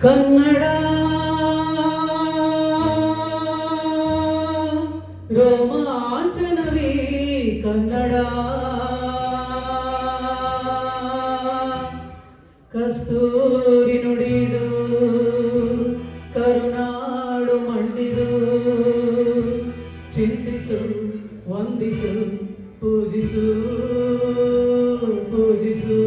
ಕನ್ನಡ ರೋಮಾಂಚನವೇ ಕನ್ನಡ ಕಸ್ತೂರಿ ನುಡಿದು ಕರುನಾಡು ಮಣ್ಣಿದು ಚಿಂತಿಸು ವಂದಿಸು ಪೂಜಿಸು ಪೂಜಿಸು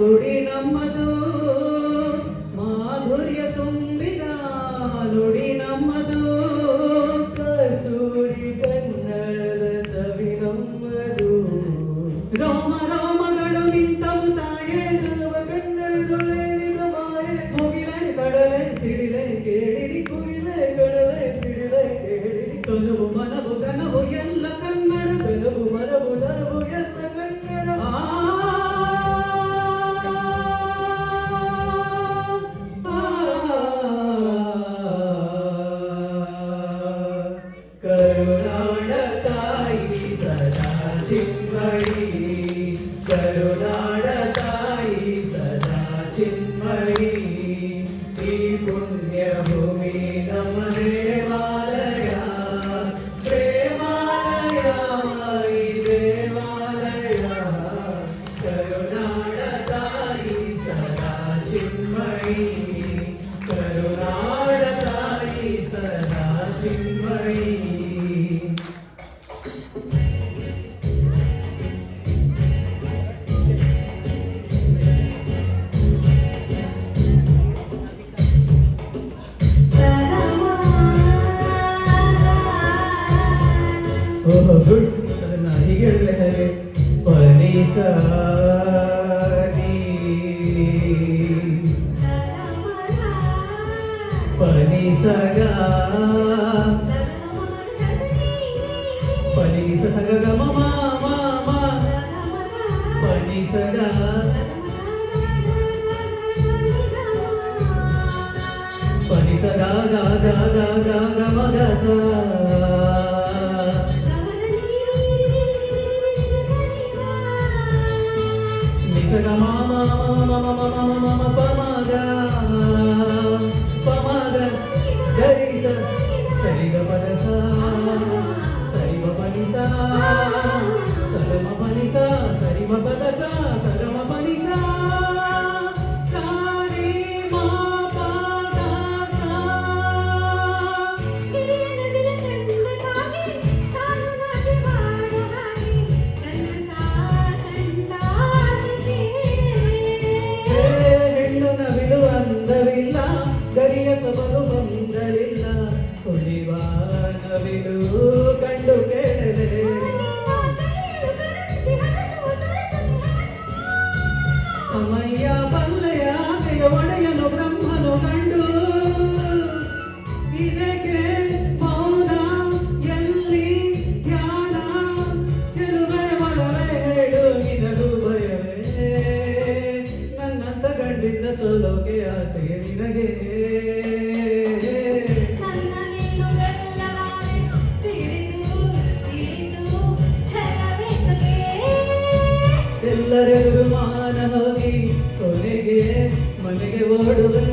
ಗುಡಿ ನಮ್ಮದು ಮಾಧುರ್ಯ ತುಂಬಿದ ನುಡಿ ನಮ್ಮದು ಕಸ್ತೂರಿ ಕನ್ನಡದ ಸವಿ ನಮ್ಮದು ರೋಮ ರೋಮಗಳು ನಿಂತವು ತಾಯೇ ನವ ಕನ್ನಡದೊಳೆನಿದ ಮಾಯೆ ಮುಗಿಲೆ ಕಡಲೆ ಸಿಡಿಲೆ ಕೇಳಿರಿ ಕುಯಿಲೆ ಕಡಲೆ ಸಿಡಿಲೆ ಕೇಳಿರಿ ಕನುವು ಮನವು ದನವು ಎಲ್ಲ ಕನ್ನಡ ಕನವು ಮನವು ನರವು ಎಲ್ಲ ಕನ್ನಡ ಕರುನಾಡ ತಾಯಿ ಸದಾ ಚಿನ್ಮಯಿ ಕರುನಾಡ ತಾಯಿ ಸದಾ ಚಿನ್ಮಯಿ ಈ ಪುಣ್ಯ ಭೂಮಿ ನಮ್ಮ ದೇವಾಲಯ ದೇವಾಲಯ ಈ ದೇವಾಲಯ ಕರುನಾಡ ತಾಯಿ ಸದಾ ಚಿನ್ಮಯಿ ಕರುನಾಡ ತಾಯಿ ಸದಾ ಚಿನ್ಮಯಿ ಓಹೋ ಗುಡ್ ಅದನ್ನ ಹೀಗೆ ಹೇಳಿದ್ರೆ ಹೇಗೆ ಪನಿಸ ಪನಿಸಗ ಪನಿಸ ಸಗ ಗ ಮ ಮ ಮ ಪನಿಸಗ ಪನಿಸ ಗ ಗ ಗ ಗ ಗ ಗ ಮ ಗ ಸ ನಿಸಗ ಮ ಮ ಮ ಮ ಮ ಮ ಮ ಮ ಪ ಮ ಗ ಪ ಮ ಗ ಗರಿ ಸ ಸರಿ ಗ ಪ ದ ಸ ಸರಿ ಗ ಪ ನಿ ಸ ಸ ಗ ಮ ಪ ನಿ ಸ ಸರಿ ಗ ಪ ದ ಸ ಸ ಗ ಮ ಪ ನಿ ಸ ಸ ರಿ ಮ ಪ ದ ಸ ಹೆಣ್ಣು ನವಿಲು ಅಂದವಿಲ್ಲ ಗರಿಯ ಸೊಬಗು ಬಂದಲಿಲ್ಲ ಹೊಳಿವ ನವಿಲು ಕಂಡು ಕೇಳಲೆ ಅಮ್ಮಯ್ಯ ಬಲ್ಲೆಯ ಆಕೆಯ ಒಡೆಯನು ಬ್ರಹ್ಮನು ಕಂಡು ಇದಕ್ಕೆ ಮೌನ ಎಲ್ಲಿ ಧ್ಯಾನ ಚೆಲುವೆ ಒಲವೇ ಹೇಳು ನಿನಗೂ ಭಯವೇ ನನ್ನಂತ ಗಂಡಿಂದ ಸೋಲೋಕೆ ಆಸೆಯೇ ನಿನಗೆ ಎಲ್ಲರೆದುರು ಮಾನ ಹೋಗಿ ಕೊನೆಗೆ ಮನೆಗೆ ಓಡುವೆ